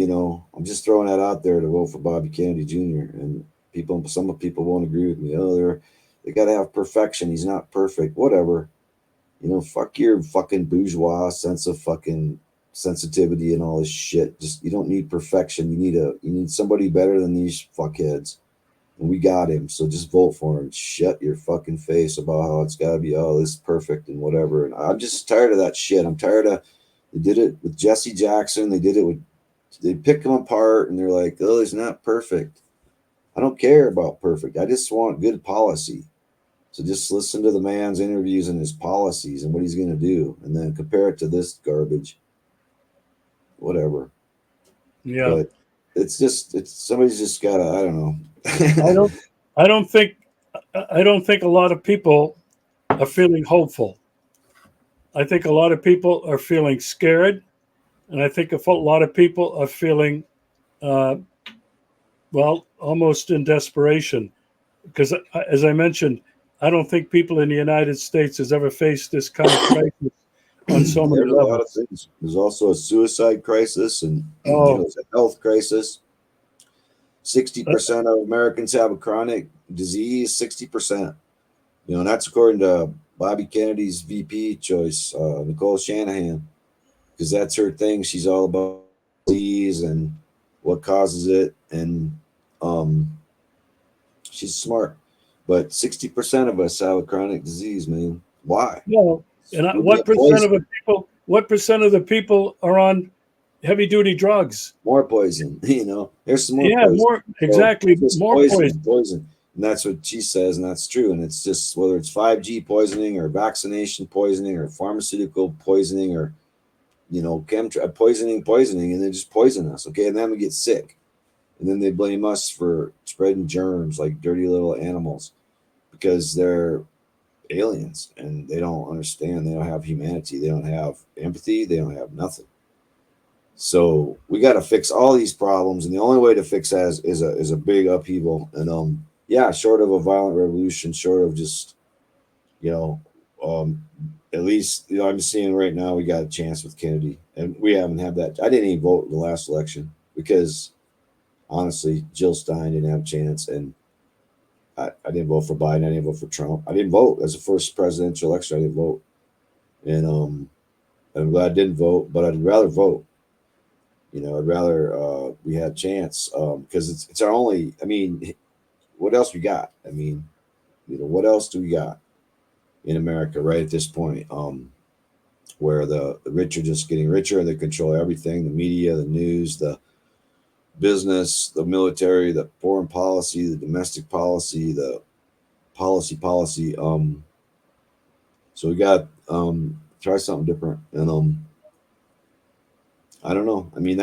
I'm just throwing that out there to vote for Bobby Kennedy Jr. And some people won't agree with me. Oh, they got to have perfection. He's not perfect. Whatever. Fuck your fucking bourgeois sense of fucking sensitivity and all this shit. Just you don't need perfection. You need somebody better than these fuckheads. And we got him. So just vote for him. Shut your fucking face about how it's gotta be this is perfect and whatever. And I'm just tired of that shit. I'm tired of they did it with Jesse Jackson. They pick him apart and they're like, oh, he's not perfect. I don't care about perfect. I just want good policy. So just listen to the man's interviews and his policies and what he's going to do, and then compare it to this garbage. Whatever. yeah. But it's somebody's just got to, I don't know. I don't, I don't think, I don't think a lot of people are feeling hopeful. I think a lot of people are feeling scared, and I think a lot of people are feeling, uh, well, almost in desperation. Because, as I mentioned, I don't think people in the United States has ever faced this kind of crisis on so many There's a lot of levels. things. There's also a suicide crisis and Oh, it's a health crisis. uh, 60% of Americans have a chronic disease. 60%. And that's according to Bobby Kennedy's VP choice, Nicole Shanahan, because that's her thing. She's all about disease and what causes it, and um, she's smart. But 60% of us have a chronic disease, man. Why? no. And Would be a what percent of poison, the people? What percent of the people are on heavy duty drugs? more poison. There's some more Yeah, poison. more So exactly, just more poison, poison. poison. And that's what she says, and that's true. And it's just whether it's 5G poisoning or vaccination poisoning or pharmaceutical poisoning or chemtrail poisoning, and they just poison us. Okay, and then we get sick, and then they blame us for spreading germs like dirty little animals because they're aliens and they don't understand. They don't have humanity. They don't have empathy. They don't have nothing. So we got to fix all these problems, and the only way to fix that is a big upheaval. And yeah, short of a violent revolution, short of just you know, um, at least I'm seeing right now we got a chance with Kennedy, and we haven't had that. I didn't even vote in the last election because honestly, Jill Stein didn't have a chance, and I didn't vote for Biden. I didn't vote for Trump. I didn't vote as the first presidential election. I didn't vote, and I'm glad I didn't vote, but I'd rather vote. I'd rather we had a chance because it's our only. I mean, what else we got? I mean, what else do we got in America right at this point? Where the rich are just getting richer, they control everything: the media, the news, the business, the military, the foreign policy, the domestic policy, the policy. So we got try something different, and I don't know. I mean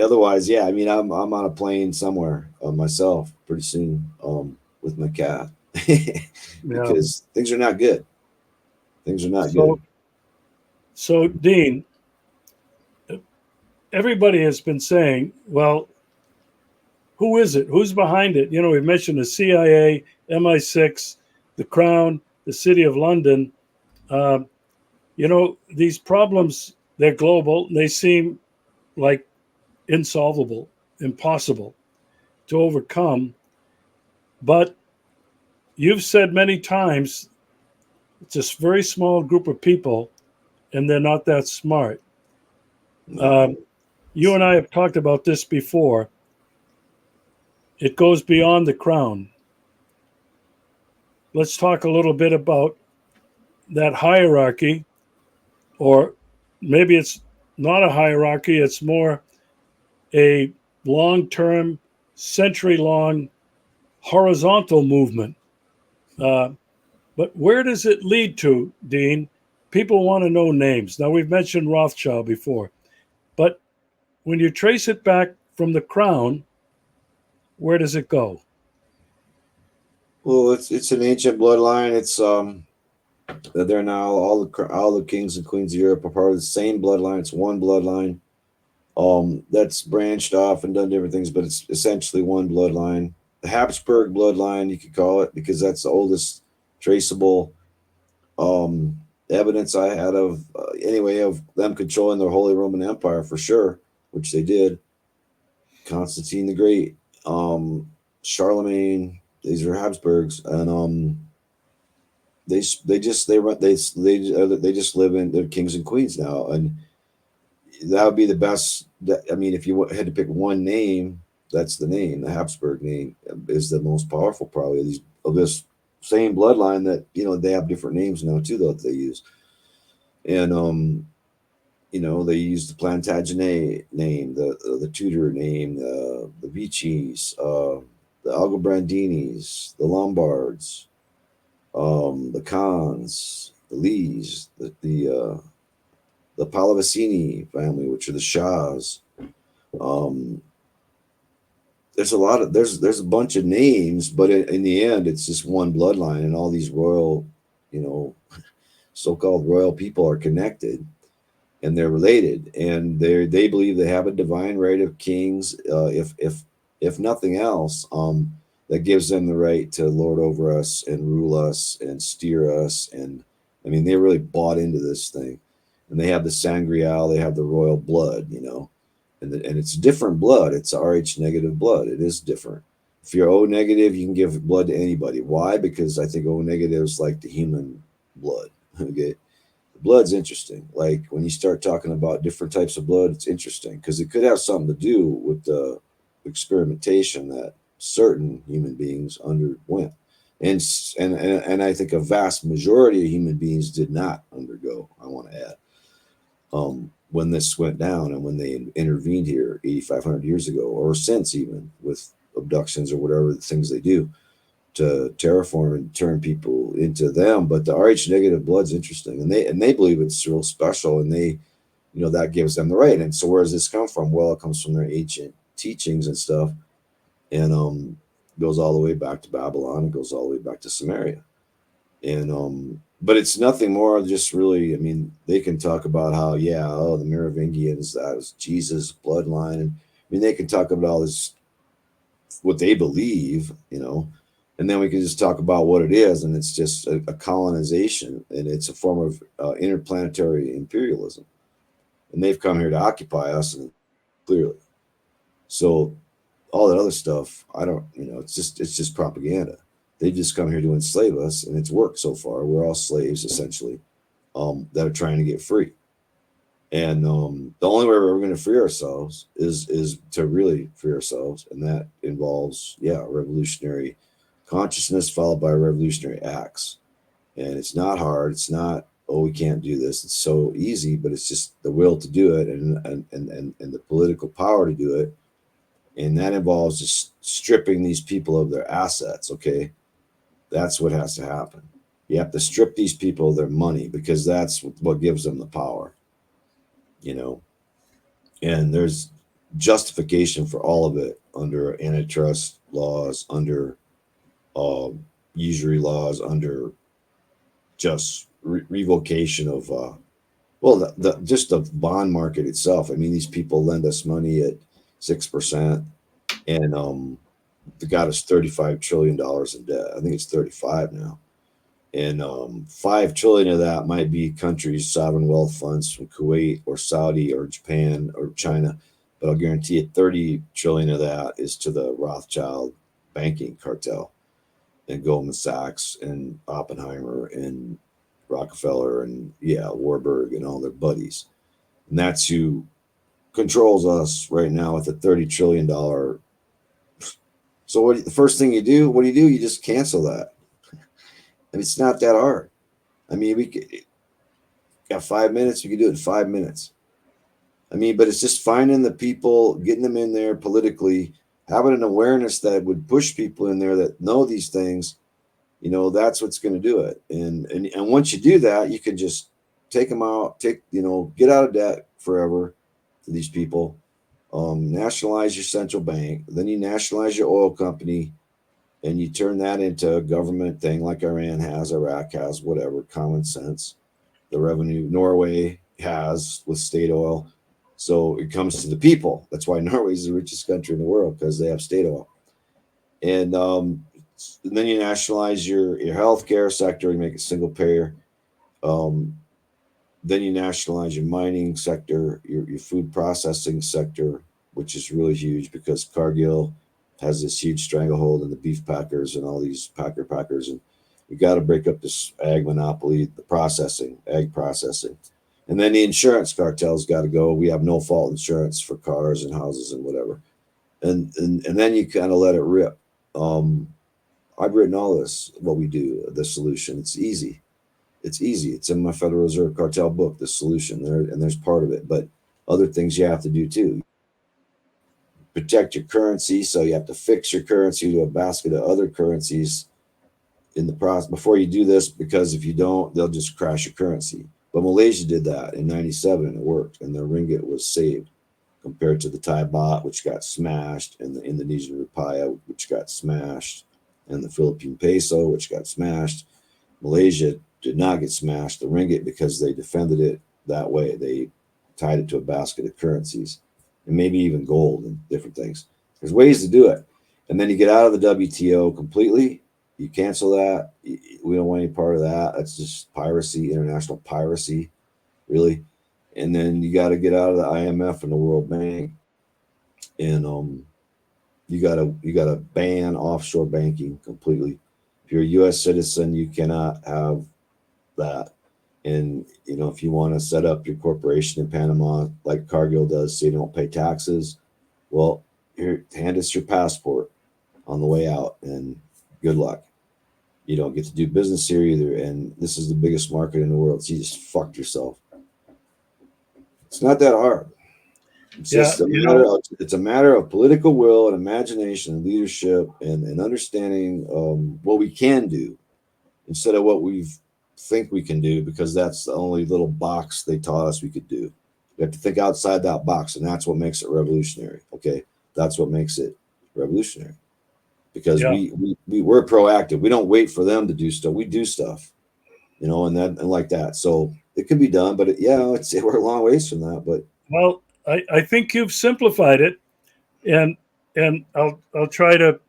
otherwise, yeah. I mean, I'm on a plane somewhere myself pretty soon with my cat Yeah. because things are not good. Things are not So good. So, Dean, everybody has been saying, well, who is it? Who's behind it? You know, we've mentioned the CIA, MI6, the Crown, the City of London. Uh, you know, these problems, they're global. They seem like insolvable, impossible to overcome. But you've said many times it's a very small group of people and they're not that smart. No. Um, you and I have talked about this before. It goes beyond the crown. Let's talk a little bit about that hierarchy, or maybe it's not a hierarchy, it's more a long term, century long horizontal movement. Uh, but where does it lead to, Dean? People want to know names. Now, we've mentioned Rothschild before, but when you trace it back from the crown, where does it go? Well, it's an ancient bloodline. It's they're now all the kings and queens of Europe are part of the same bloodline. It's one bloodline. That's branched off and done different things, but it's essentially one bloodline. The Habsburg bloodline, you could call it, because that's the oldest traceable um, evidence I had of anyway of them controlling the Holy Roman Empire for sure, which they did. Constantine the Great, Charlemagne, these are Habsburgs, and they just live in they're kings and queens now, and that would be the best. I mean, if you had to pick one name, that's the name. The Habsburg name is the most powerful, probably, of these of this same bloodline. That they have different names now too, though, that they use, and they use the Plantagenet name, the Tudor name, the Vicis, the Algobrandinis, the Lombards, the Khans, the Lees, the Pallavicini family, which are the Shahs. Um, there's a bunch of names, but in the end, it's just one bloodline, and all these royal, you know, so-called royal people are connected, and they're related, and they believe they have a divine right of kings. If nothing else, that gives them the right to lord over us and rule us and steer us. And I mean, they really bought into this thing, and they have the sangreal, they have the royal blood, and it's different blood. It's Rh negative blood. It is different. If you're O negative, you can give blood to anybody. Why? Because I think O negative is like the human blood. Okay, blood's interesting. Like when you start talking about different types of blood, it's interesting because it could have something to do with the experimentation that certain human beings underwent, and I think a vast majority of human beings did not undergo. I want to add, when this went down and when they intervened here 8,500 years ago, or since, even with abductions or whatever the things they do to terraform and turn people into them. But the Rh negative blood's interesting, and they believe it's real special, and they, that gives them the right. And so where does this come from? Well, it comes from their ancient teachings and stuff, and goes all the way back to Babylon. It goes all the way back to Samaria, and but it's nothing more. Just really, I mean, they can talk about how, yeah, oh, the Merovingians, that was Jesus' bloodline, and I mean, they can talk about all this, what they believe, and then we can just talk about what it is, and it's just a colonization, and it's a form of interplanetary imperialism, and they've come here to occupy us, and clearly, so all that other stuff, I don't, it's just propaganda. They've just come here to enslave us, and it's worked so far. We're all slaves essentially, that are trying to get free. And the only way we're going to free ourselves is to really free ourselves, and that involves, yeah, revolutionary consciousness followed by revolutionary acts. And it's not hard. It's not, oh, we can't do this. It's so easy, but it's just the will to do it, and the political power to do it. And that involves just stripping these people of their assets. Okay, that's what has to happen. You have to strip these people of their money, because that's what gives them the power. You know, and there's justification for all of it under antitrust laws, under uh, usury laws, under just revocation of Well, just the bond market itself. I mean, these people lend us money at 6%, and they got us $35 trillion in debt. I think it's 35 now, and 5 trillion of that might be countries' sovereign wealth funds from Kuwait or Saudi or Japan or China, but I'll guarantee you 30 trillion of that is to the Rothschild banking cartel and Goldman Sachs and Oppenheimer and Rockefeller and Warburg and all their buddies. And that's who controls us right now with a $30 trillion. So the first thing you do? What do? You just cancel that. And it's not that hard. I mean, we got 5 minutes. We can do it in 5 minutes. I mean, but it's just finding the people, getting them in there politically, having an awareness that would push people in there that know these things. That's what's going to do it. And once you do that, you can just take them out, get out of debt forever to these people. Nationalize your central bank, then you nationalize your oil company, and you turn that into a government thing like Iran has, Iraq has, whatever, common sense. The revenue Norway has with state oil. So it comes to the people. That's why Norway is the richest country in the world, because they have state oil. And then you nationalize your healthcare sector and make it single payer. Then you nationalize your mining sector, your food processing sector, which is really huge because Cargill has this huge stranglehold in the beef packers and all these packers. And we got to break up this ag monopoly, the ag processing. And then the insurance cartels got to go. We have no fault insurance for cars and houses and whatever. And then you kind of let it rip. I've written all this, what we do, the solution. It's easy. It's in my Federal Reserve cartel book, the solution there, and there's part of it, but other things you have to do too. Protect your currency, so you have to fix your currency to a basket of other currencies in the process before you do this, because if you don't, they'll just crash your currency. But Malaysia did that in '97, and it worked, and their ringgit was saved compared to the Thai baht, which got smashed, and the Indonesian rupiah, which got smashed, and the Philippine peso, which got smashed. Malaysia did not get smashed, the ringgit, because they defended it that way. They tied it to a basket of currencies and maybe even gold and different things. There's ways to do it. And then you get out of the WTO completely. You cancel that. We don't want any part of that. That's just piracy, international piracy, really. And then you got to get out of the IMF and the World Bank. And you gotta ban offshore banking completely. If you're a U.S. citizen, you cannot have that. And if you want to set up your corporation in Panama like Cargill does, so you don't pay taxes, well, here, hand us your passport on the way out, and good luck. You don't get to do business here either, and this is the biggest market in the world, so you just fucked yourself. It's not that hard. It's just it's a matter of political will and imagination and leadership and understanding what we can do instead of what we think we can do, because that's the only little box they taught us we could do. We have to think outside that box, and that's what makes it revolutionary. Okay, that's what makes it revolutionary, because we're proactive. We don't wait for them to do stuff. We do stuff, and like that. So it could be done, but we're a long ways from that. But well, I think you've simplified it, and I'll try to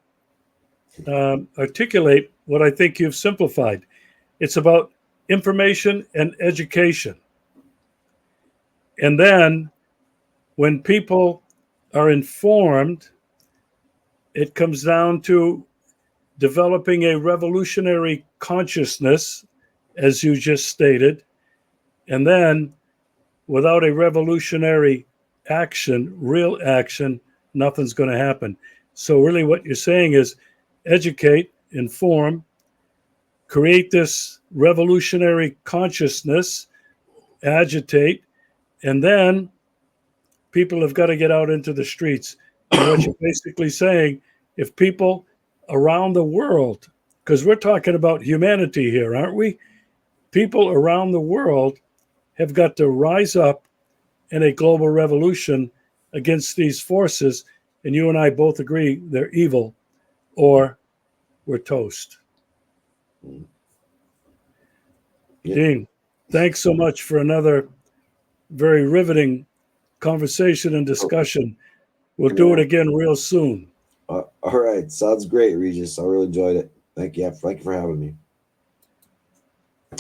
articulate what I think you've simplified. It's about information and education. And then when people are informed, it comes down to developing a revolutionary consciousness, as you just stated. And then without a revolutionary action, real action, nothing's going to happen. So really what you're saying is educate, inform, create this revolutionary consciousness, agitate, and then people have got to get out into the streets. And what you're basically saying, if people around the world, because we're talking about humanity here, aren't we? People around the world have got to rise up in a global revolution against these forces. And you and I both agree they're evil, or we're toast. Yeah. Dean, thanks so much for another very riveting conversation and discussion. We'll do it again real soon. All right. Sounds great, Regis. I really enjoyed it. Thank you. Thank you for having me.